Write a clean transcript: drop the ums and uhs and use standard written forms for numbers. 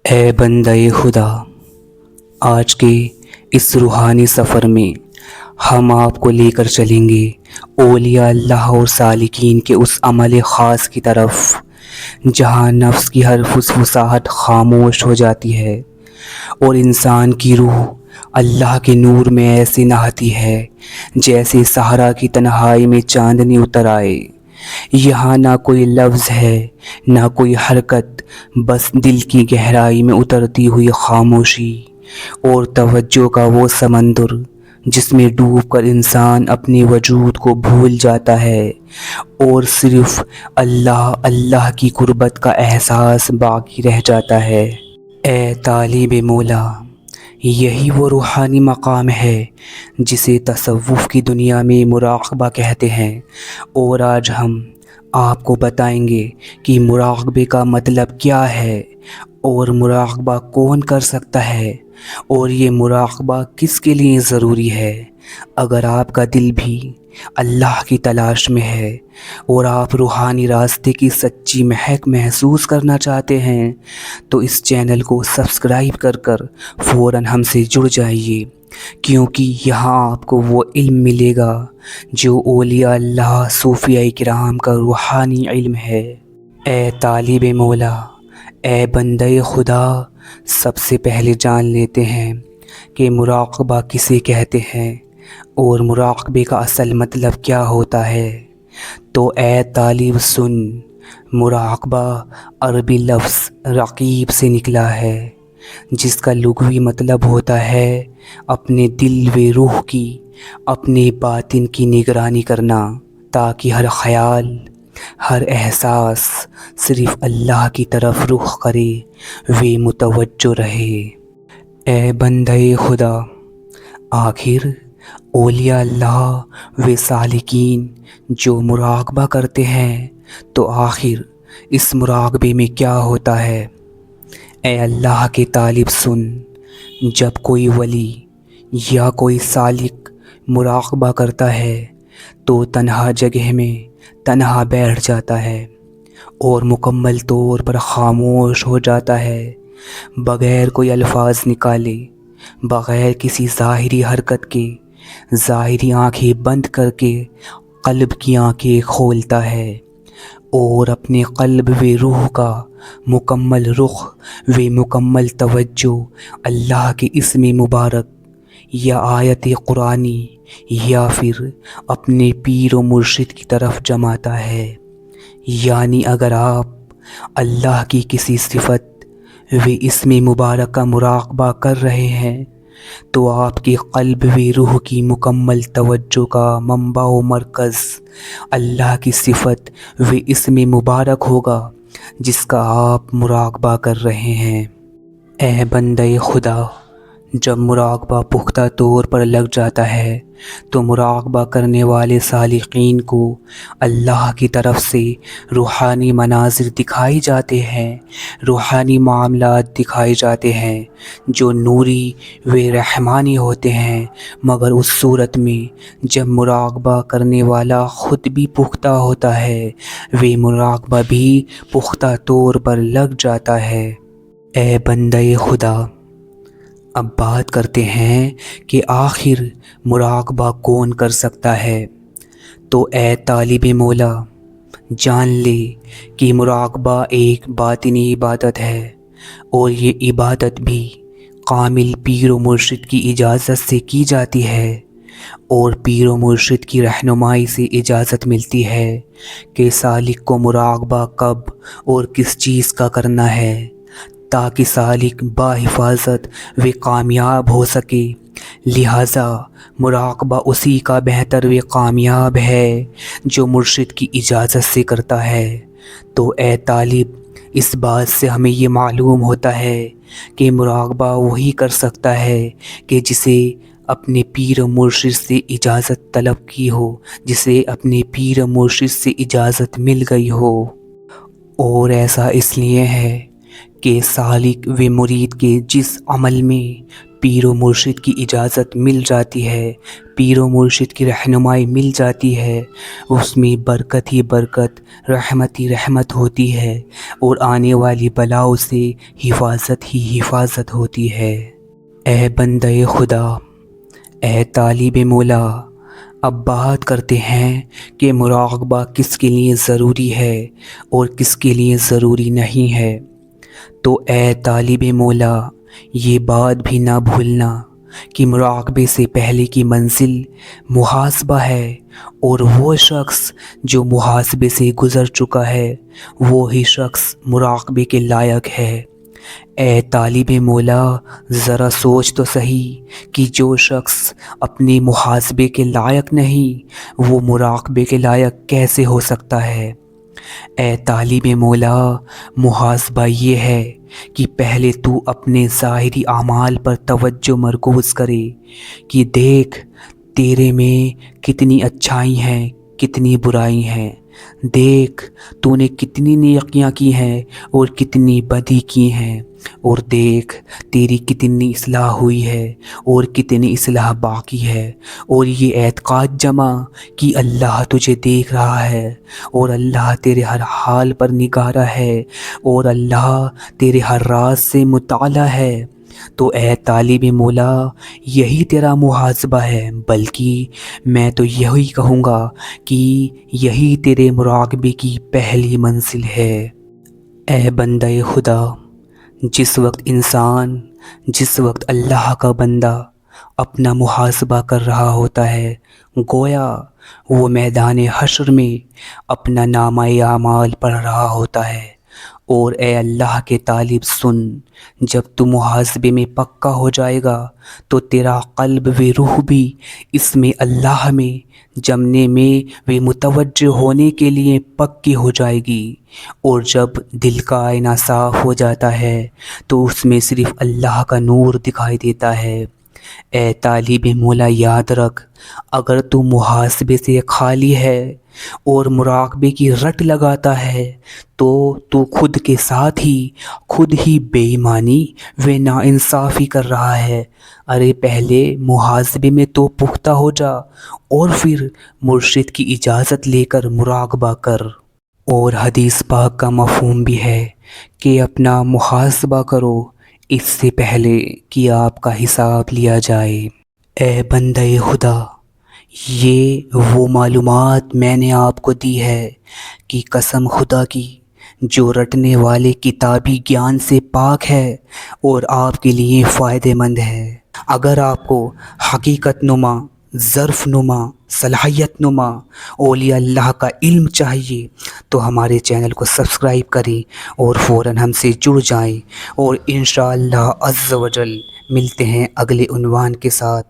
اے بندہ خدا، آج کے اس روحانی سفر میں ہم آپ کو لے کر چلیں گے اولیاء اللہ اور سالکین کے اس عمل خاص کی طرف جہاں نفس کی ہر فسفساہٹ خاموش ہو جاتی ہے اور انسان کی روح اللہ کے نور میں ایسے نہاتی ہے جیسے صحرا کی تنہائی میں چاندنی اتر آئے۔ یہاں نہ کوئی لفظ ہے، نہ کوئی حرکت، بس دل کی گہرائی میں اترتی ہوئی خاموشی اور توجہ کا وہ سمندر جس میں ڈوب کر انسان اپنے وجود کو بھول جاتا ہے اور صرف اللہ اللہ کی قربت کا احساس باقی رہ جاتا ہے۔ اے طالب مولا، یہی وہ روحانی مقام ہے جسے تصوف کی دنیا میں مراقبہ کہتے ہیں، اور آج ہم آپ کو بتائیں گے کہ مراقبے کا مطلب کیا ہے اور مراقبہ کون کر سکتا ہے اور یہ مراقبہ کس کے لیے ضروری ہے۔ اگر آپ کا دل بھی اللہ کی تلاش میں ہے اور آپ روحانی راستے کی سچی مہک محسوس کرنا چاہتے ہیں تو اس چینل کو سبسکرائب کر فوراً ہم سے جڑ جائیے، کیونکہ یہاں آپ کو وہ علم ملے گا جو اولیاء اللہ صوفیاء کرام کا روحانی علم ہے۔ اے طالب مولا، اے بندہ خدا، سب سے پہلے جان لیتے ہیں کہ مراقبہ کسے کہتے ہیں اور مراقبے کا اصل مطلب کیا ہوتا ہے۔ تو اے طالب سن، مراقبہ عربی لفظ رقیب سے نکلا ہے جس کا لغوی مطلب ہوتا ہے اپنے دل و روح کی، اپنے باطن کی نگرانی کرنا، تاکہ ہر خیال، ہر احساس صرف اللہ کی طرف رخ کرے و متوجہ رہے۔ اے بندہ خدا، آخر اولیاء اللہ و سالکین جو مراقبہ کرتے ہیں تو آخر اس مراقبے میں کیا ہوتا ہے؟ اے اللہ کے طالب سن، جب کوئی ولی یا کوئی سالک مراقبہ کرتا ہے تو تنہا جگہ میں تنہا بیٹھ جاتا ہے اور مکمل طور پر خاموش ہو جاتا ہے، بغیر کوئی الفاظ نکالے، بغیر کسی ظاہری حرکت کے، ظاہری آنکھیں بند کر کے قلب کی آنکھیں کھولتا ہے اور اپنے قلب و روح کا مکمل رخ و مکمل توجہ اللہ کے اسم مبارک یا آیت قرآنی یا پھر اپنے پیر و مرشد کی طرف جماتا ہے۔ یعنی اگر آپ اللہ کی کسی صفت و اسم مبارک کا مراقبہ کر رہے ہیں تو آپ کے قلب و روح کی مکمل توجہ کا منبع و مرکز اللہ کی صفت و اسم مبارک ہوگا جس کا آپ مراقبہ کر رہے ہیں۔ اے بندہ خدا، جب مراقبہ پختہ طور پر لگ جاتا ہے تو مراقبہ کرنے والے سالقین کو اللہ کی طرف سے روحانی مناظر دکھائی جاتے ہیں، روحانی معاملات دکھائے جاتے ہیں جو نوری و رحمانی ہوتے ہیں، مگر اس صورت میں جب مراقبہ کرنے والا خود بھی پختہ ہوتا ہے، وہ مراقبہ بھی پختہ طور پر لگ جاتا ہے۔ اے بندہ خدا، اب بات کرتے ہیں کہ آخر مراقبہ کون کر سکتا ہے۔ تو اے طالب مولا، جان لے کہ مراقبہ ایک باطنی عبادت ہے اور یہ عبادت بھی کامل پیر و مرشد کی اجازت سے کی جاتی ہے، اور پیر و مرشد کی رہنمائی سے اجازت ملتی ہے کہ سالک کو مراقبہ کب اور کس چیز کا کرنا ہے تاکہ سالک باحفاظت و کامیاب ہو سکے۔ لہٰذا مراقبہ اسی کا بہتر و کامیاب ہے جو مرشد کی اجازت سے کرتا ہے۔ تو اے طالب، اس بات سے ہمیں یہ معلوم ہوتا ہے کہ مراقبہ وہی کر سکتا ہے کہ جسے اپنے پیر و مرشد سے اجازت طلب کی ہو، جسے اپنے پیر و مرشد سے اجازت مل گئی ہو، اور ایسا اس لیے ہے کہ سالک و مرید کے جس عمل میں پیر و مرشد کی اجازت مل جاتی ہے، پیر و مرشد کی رہنمائی مل جاتی ہے، اس میں برکت ہی برکت، رحمت ہی رحمت ہوتی ہے، اور آنے والی بلاؤں سے حفاظت ہی حفاظت ہوتی ہے۔ اے بندہ خدا، اے طالب مولا، اب بات کرتے ہیں کہ مراقبہ کس کے لیے ضروری ہے اور کس کے لیے ضروری نہیں ہے۔ تو اے طالب مولا، یہ بات بھی نہ بھولنا کہ مراقبے سے پہلے کی منزل محاسبہ ہے، اور وہ شخص جو محاسبے سے گزر چکا ہے وہی شخص مراقبے کے لائق ہے۔ اے طالب مولا، ذرا سوچ تو صحیح کہ جو شخص اپنے محاسبے کے لائق نہیں وہ مراقبے کے لائق کیسے ہو سکتا ہے؟ اے طالب مولا، محاسبہ یہ ہے کہ پہلے تو اپنے ظاہری اعمال پر توجہ مرکوز کرے کہ دیکھ تیرے میں کتنی اچھائی ہیں، کتنی برائی ہیں، دیکھ تو نے کتنی نیکیاں کی ہیں اور کتنی بدی کی ہیں، اور دیکھ تیری کتنی اصلاح ہوئی ہے اور کتنی اصلاح باقی ہے، اور یہ اعتقاد جمع کہ اللہ تجھے دیکھ رہا ہے، اور اللہ تیرے ہر حال پر نگاراں ہے، اور اللہ تیرے ہر راز سے مطلع ہے۔ تو اے طالب مولا، یہی تیرا محاسبہ ہے، بلکہ میں تو یہی کہوں گا کہ یہی تیرے مراقبے کی پہلی منزل ہے۔ اے بندہ خدا، جس وقت اللہ کا بندہ اپنا محاسبہ کر رہا ہوتا ہے، گویا وہ میدان حشر میں اپنا نامہ اعمال پڑھ رہا ہوتا ہے۔ اور اے اللہ کے طالب سن، جب تو محاسبے میں پکا ہو جائے گا تو تیرا قلب و روح بھی اس میں اللہ میں جمنے میں و متوجہ ہونے کے لیے پکی ہو جائے گی، اور جب دل کا آئینہ صاف ہو جاتا ہے تو اس میں صرف اللہ کا نور دکھائی دیتا ہے۔ اے طالب مولا، یاد رکھ، اگر تو محاسبے سے خالی ہے اور مراقبے کی رٹ لگاتا ہے تو تو خود کے ساتھ خود ہی بے ایمانی و ناانصافی کر رہا ہے۔ ارے پہلے محاسبے میں تو پختہ ہو جا اور پھر مرشد کی اجازت لے کر مراقبہ کر۔ اور حدیث پاک کا مفہوم بھی ہے کہ اپنا محاسبہ کرو اس سے پہلے کہ آپ کا حساب لیا جائے۔ اے بندہ خدا، یہ وہ معلومات میں نے آپ کو دی ہے کہ قسم خدا کی جو رٹنے والے کتابی گیان سے پاک ہے اور آپ کے لیے فائدہ مند ہے۔ اگر آپ کو حقیقت نما، ظرف نما، صلاحیت نما اولیاء اللہ کا علم چاہیے تو ہمارے چینل کو سبسکرائب کریں اور فوراً ہم سے جڑ جائیں، اور انشاءاللہ عز و جل ملتے ہیں اگلے عنوان کے ساتھ۔